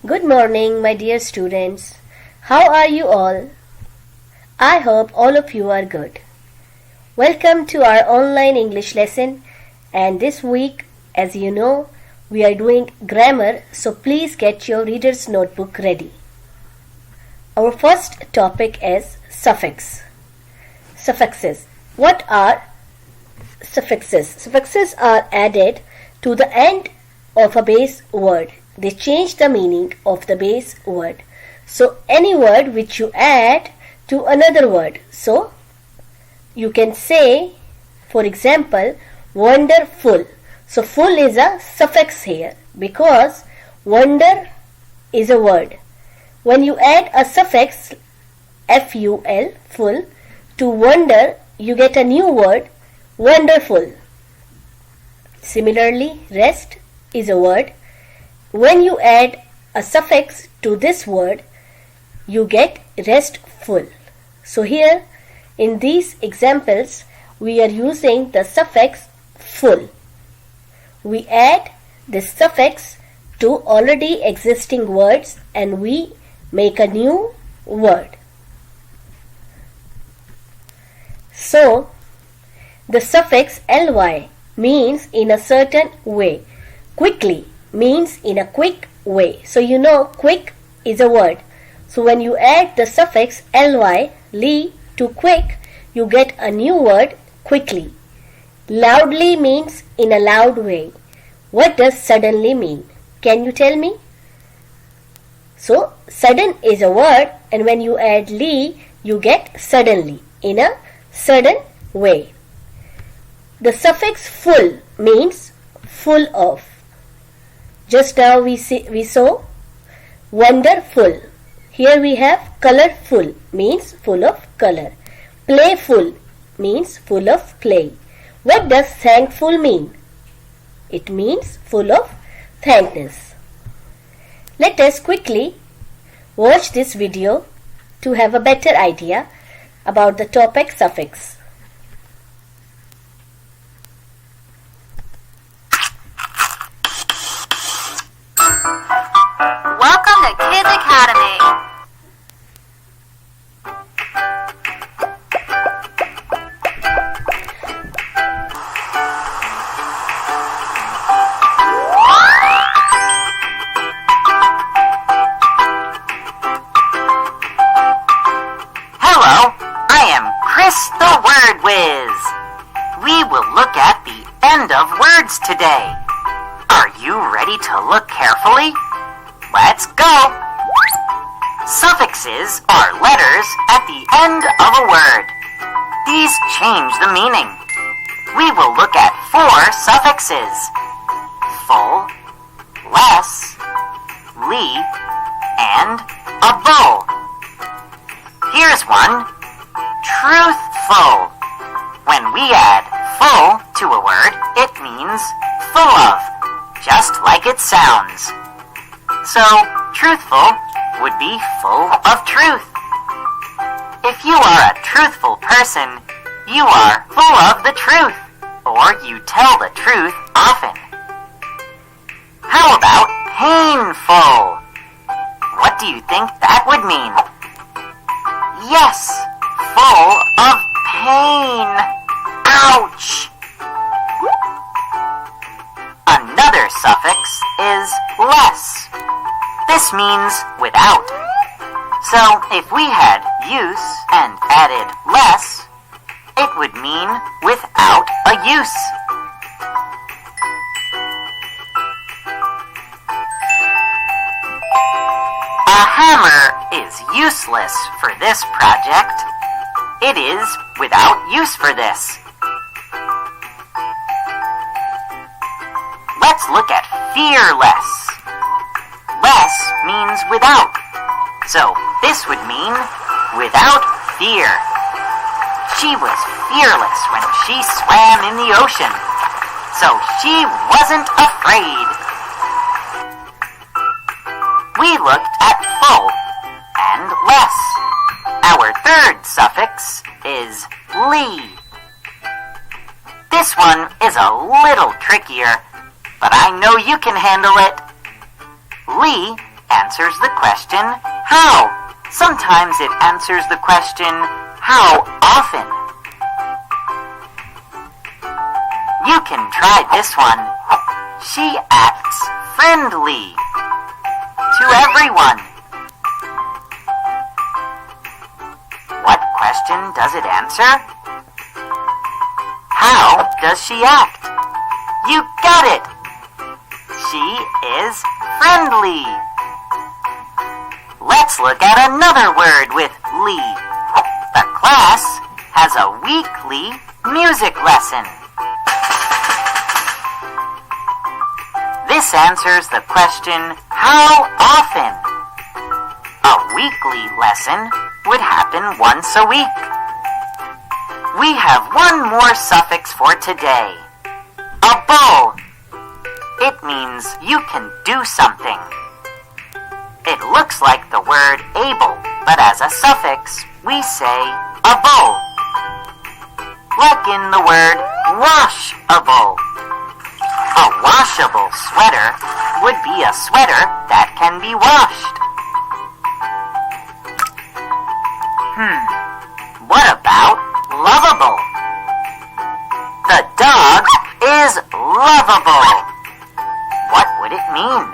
Good morning, my dear students. How are you all? I hope all of you are good. Welcome to our online English lesson, and this week, as you know, we are doing grammar, so please get your reader's notebook ready. Our first topic is suffix. Suffixes. What are suffixes? Suffixes are added to the end of a base word. They change the meaning of the base word. So any word which you add to another word. So you can say, for example, wonderful. So full is a suffix here because wonder is a word. When you add a suffix ful, full, to wonder, you get a new word, wonderful. Similarly, rest is a word. When you add a suffix to this word, you get restful. So here, in these examples, we are using the suffix full. We add this suffix to already existing words and we make a new word. So, the suffix ly means in a certain way. Quickly means in a quick way. So you know quick is a word. So when you add the suffix ly, to quick, you get a new word, quickly. Loudly means in a loud way. What does suddenly mean? Can you tell me? So sudden is a word, and when you add you get suddenly, in a sudden way. The suffix full means full of. Just now we saw wonderful. Here we have colorful means full of color. Playful means full of play. What does thankful mean? It means full of thankness. Let us quickly watch this video to have a better idea about the topic suffix. Welcome to Kids Academy. Hello, I am Chris the Word Whiz. We will look at the end of words today. Are you ready to look carefully? Let's go! Suffixes are letters at the end of a word. These change the meaning. We will look at 4 suffixes: full, less, and able. Here's one: truthful. When we add full to a word, it means full of, just like it sounds. So, truthful would be full of truth. If you are a truthful person, you are full of the truth, or you tell the truth often. How about painful? What do you think that would mean? Yes, full of pain. Ouch! Another suffix is less. This means without. So if we had use and added less, it would mean without a use. A hammer is useless for this project. It is without use for this. Let's look at fearless. Less means without. So this would mean without fear. She was fearless when she swam in the ocean. So she wasn't afraid. We looked at full and less. Our third suffix is ly. This one is a little trickier, but I know you can handle it. Ly answers the question, how? Sometimes it answers the question, how often? You can try this one. She acts friendly to everyone. What question does it answer? How does she act? You got it! She is friendly. Let's look at another word with Lee. The class has a weekly music lesson. This answers the question, how often? A weekly lesson would happen once a week. We have one more suffix for today. Able. It means you can do something. It looks like the word able, but as a suffix, we say able. Like in the word washable. A washable sweater would be a sweater that can be washed. What about lovable? The dog is lovable. What would it mean?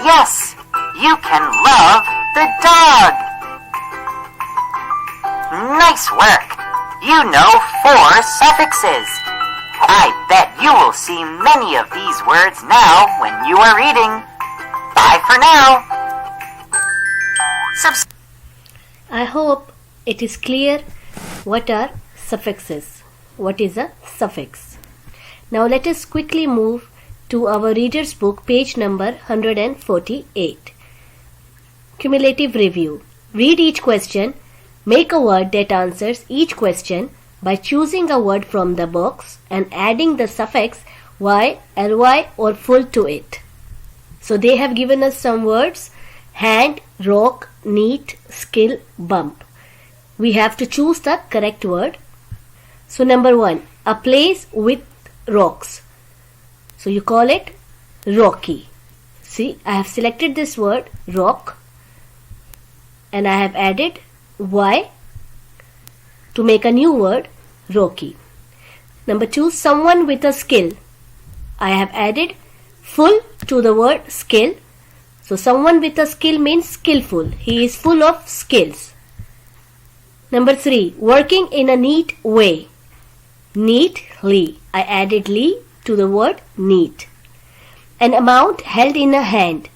Yes, you can love the dog. Nice work. You know 4 suffixes. I bet you will see many of these words now when you are reading. Bye for now. I hope it is clear what are suffixes. What is a suffix? Now let us quickly move to our reader's book, page number 148. Cumulative review. Read each question. Make a word that answers each question by choosing a word from the box and adding the suffix y, ly or full to it. So they have given us some words: hand, rock, neat, skill, bump. We have to choose the correct word. So number 1, a place with rocks. So you call it rocky. See, I have selected this word rock and I have added y to make a new word rocky. Number 2, someone with a skill. I have added full to the word skill. So someone with a skill means skillful. He is full of skills. Number 3, working in a neat way. Neatly. I added ly to the word neat. An amount held in a hand.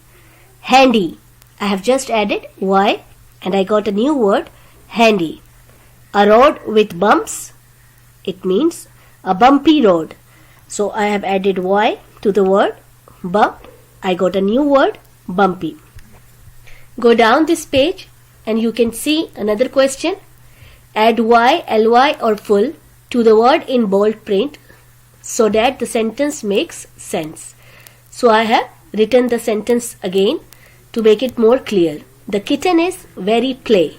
Handy. I have just added y and I got a new word handy. A road with bumps. It means a bumpy road. So I have added y to the word bump. I got a new word bumpy. Go down this page and you can see another question. Add y, ly or full to the word in bold print so that the sentence makes sense. So I have written the sentence again to make it more clear. The kitten is very play.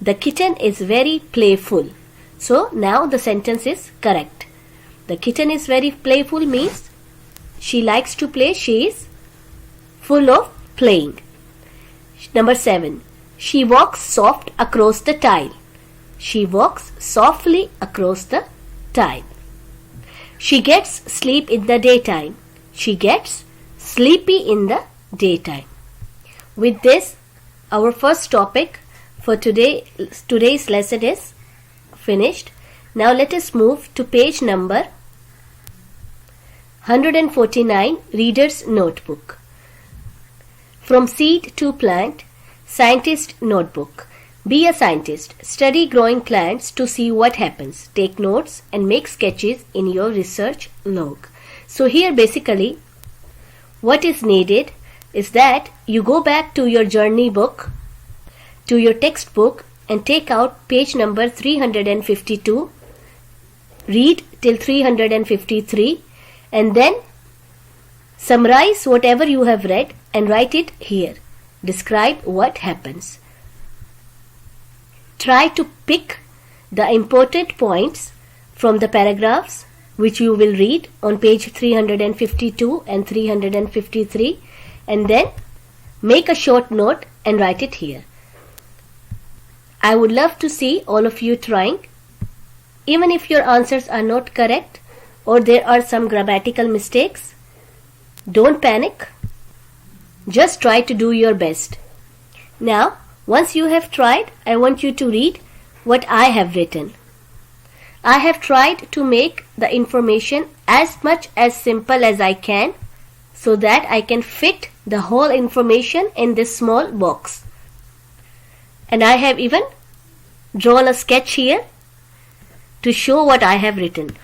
The kitten is very playful. So now the sentence is correct. The kitten is very playful means she likes to play. She is full of playing. Number 7. She walks soft across the tile. She walks softly across the tile. She gets sleep in the daytime. She gets sleepy in the daytime. With this, our first topic for today's lesson is finished. Now let us move to page number 149, Reader's Notebook. From Seed to Plant, Scientist Notebook. Be a scientist. Study growing plants to see what happens. Take notes and make sketches in your research log. So here basically what is needed is that you go back to your journey book, to your textbook and take out page number 352, read till 353 and then summarize whatever you have read and write it here. Describe what happens. Try to pick the important points from the paragraphs which you will read on page 352 and 353 and then make a short note and write it here. I would love to see all of you trying. Even if your answers are not correct or there are some grammatical mistakes, don't panic. Just try to do your best. Now, once you have tried, I want you to read what I have written. I have tried to make the information as much as simple as I can so that I can fit the whole information in this small box. And I have even drawn a sketch here to show what I have written.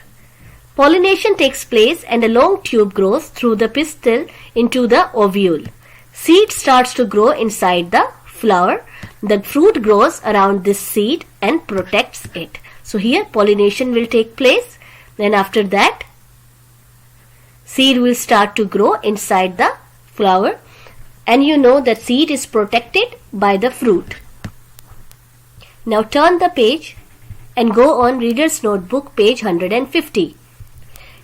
Pollination takes place and a long tube grows through the pistil into the ovule. Seed starts to grow inside the flower. The fruit grows around this seed and protects it. So here pollination will take place, and after that seed will start to grow inside the flower, and you know that seed is protected by the fruit. Now turn the page and go on Reader's Notebook page 150.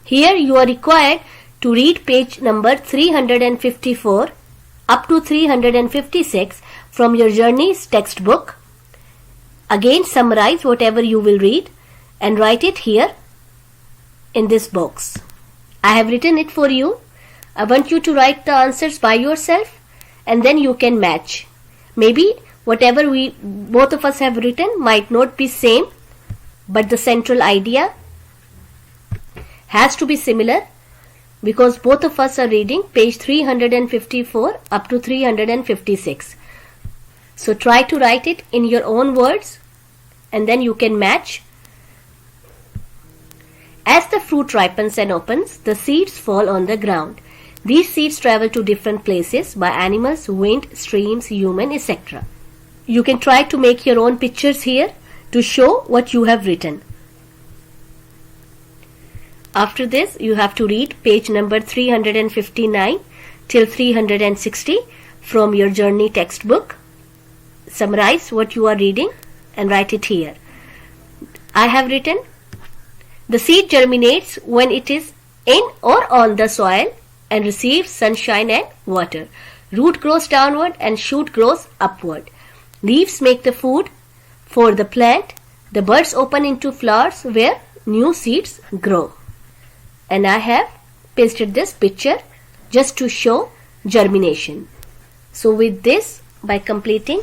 Here you are required to read page number 354 up to 356 from your Journeys textbook. Again summarize whatever you will read and write it here in this box. I have written it for you. I want you to write the answers by yourself and then you can match. Maybe whatever both of us have written might not be same, but the central idea has to be similar because both of us are reading page 354 up to 356. So try to write it in your own words and then you can match. As the fruit ripens and opens, the seeds fall on the ground. These seeds travel to different places by animals, wind, streams, human, etc. You can try to make your own pictures here to show what you have written. After this, you have to read page number 359 till 360 from your Journey textbook. Summarize what you are reading and write it here. I have written, the seed germinates when it is in or on the soil and receives sunshine and water. Root grows downward and shoot grows upward. Leaves make the food for the plant. The buds open into flowers where new seeds grow. And I have pasted this picture just to show germination. So with this, by completing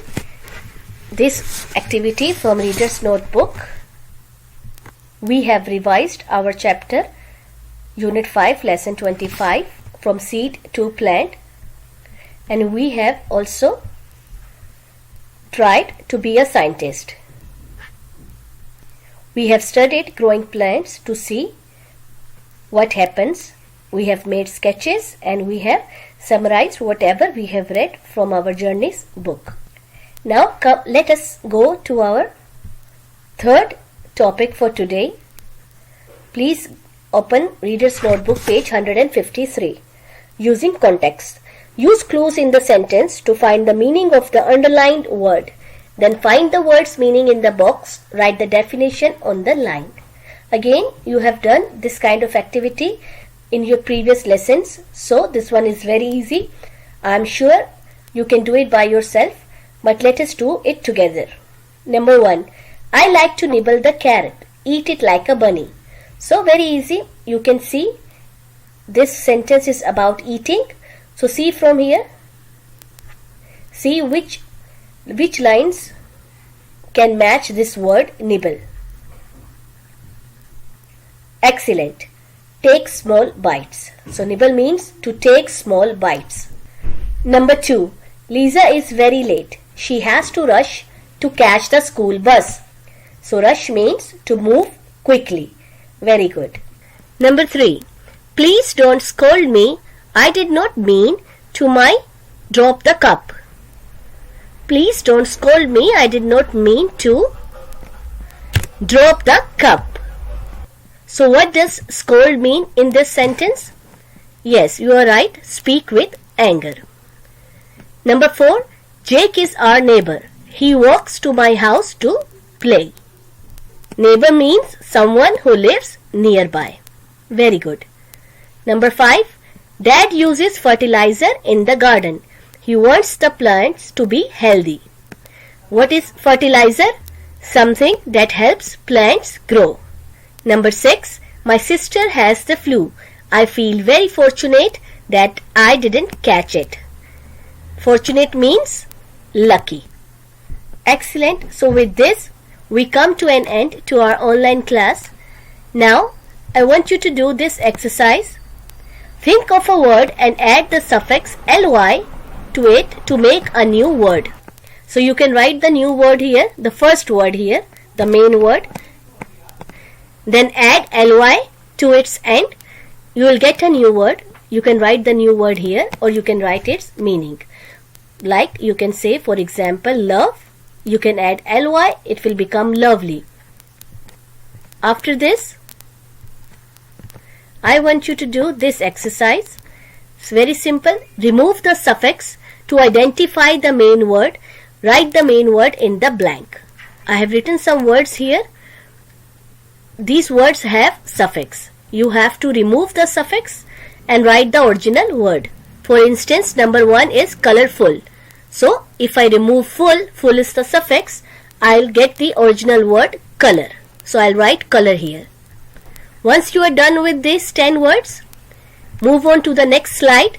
this activity from Reader's Notebook, we have revised our chapter Unit 5 Lesson 25 from Seed to Plant, and we have also tried to be a scientist. We have studied growing plants to see what happens. We have made sketches and we have summarized whatever we have read from our Journeys book. Now let us go to our third topic for today. Please open Reader's Notebook page 153. Using context. Use clues in the sentence to find the meaning of the underlined word. Then find the word's meaning in the box. Write the definition on the line. Again, you have done this kind of activity in your previous lessons, so this one is very easy. I am sure you can do it by yourself, but let us do it together. Number 1. I like to nibble the carrot. Eat it like a bunny. So very easy. You can see this sentence is about eating. So see from here. See which lines can match this word nibble. Excellent. Take small bites. So nibble means to take small bites. Number 2. Lisa is very late. She has to rush to catch the school bus. So rush means to move quickly. Very good. Number 3. Please don't scold me. I did not mean to drop the cup. Please don't scold me. I did not mean to drop the cup. So what does scold mean in this sentence? Yes, you are right. Speak with anger. Number 4. Jake is our neighbor. He walks to my house to play. Neighbor means someone who lives nearby. Very good. Number 5. Dad uses fertilizer in the garden. He wants the plants to be healthy. What is fertilizer? Something that helps plants grow. Number 6. My sister has the flu. I feel very fortunate that I didn't catch it. Fortunate means lucky. Excellent. So with this, we come to an end to our online class. Now, I want you to do this exercise. Think of a word and add the suffix ly to it to make a new word. So you can write the new word here, the first word here, the main word. Then add ly to its end. You will get a new word. You can write the new word here, or you can write its meaning. Like you can say, for example, love. You can add ly, it will become lovely. After this, I want you to do this exercise. It's very simple. Remove the suffix to identify the main word. Write the main word in the blank. I have written some words here. These words have suffix. You have to remove the suffix and write the original word. For instance, number 1 is colorful. So, if I remove full is the suffix, I'll get the original word color. So, I'll write color here. Once you are done with these 10 words, move on to the next slide.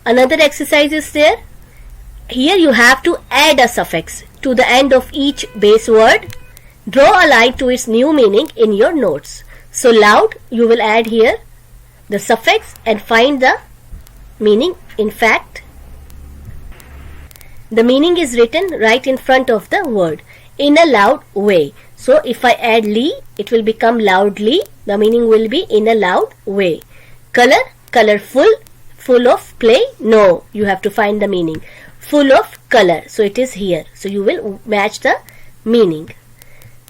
Another exercise is there. Here you have to add a suffix to the end of each base word. Draw a line to its new meaning in your notes. So, loud, you will add here the suffix and find the meaning. In fact, the meaning is written right in front of the word in a loud way. So if I add ly, it will become loudly. The meaning will be in a loud way. Color, colorful, full of play. No, you have to find the meaning. Full of color. So it is here. So you will match the meaning.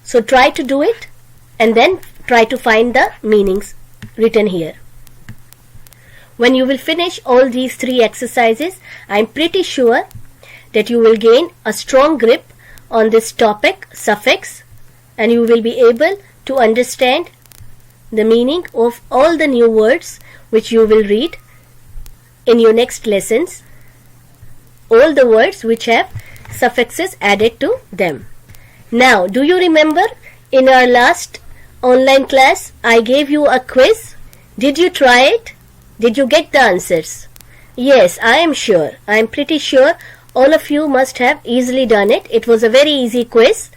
So try to do it and then try to find the meanings written here. When you will finish all these 3 exercises, I am pretty sure that you will gain a strong grip on this topic, suffix, and you will be able to understand the meaning of all the new words which you will read in your next lessons, all the words which have suffixes added to them. Now, do you remember in our last online class I gave you a quiz? Did you try it? Did you get the answers? Yes, I am sure. I am pretty sure all of you must have easily done it. It was a very easy quiz.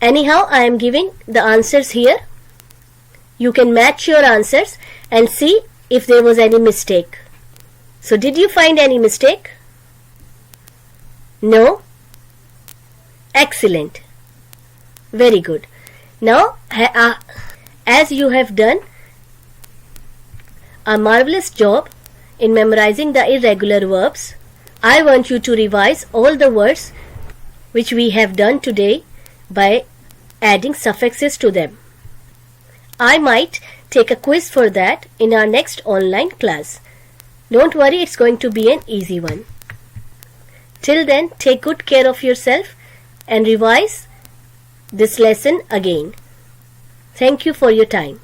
Anyhow, I am giving the answers here. You can match your answers and see if there was any mistake. So, did you find any mistake? No? Excellent. Very good. Now, as you have done a marvelous job in memorizing the irregular verbs, I want you to revise all the words which we have done today by adding suffixes to them. I might take a quiz for that in our next online class. Don't worry, it's going to be an easy one. Till then, take good care of yourself and revise this lesson again. Thank you for your time.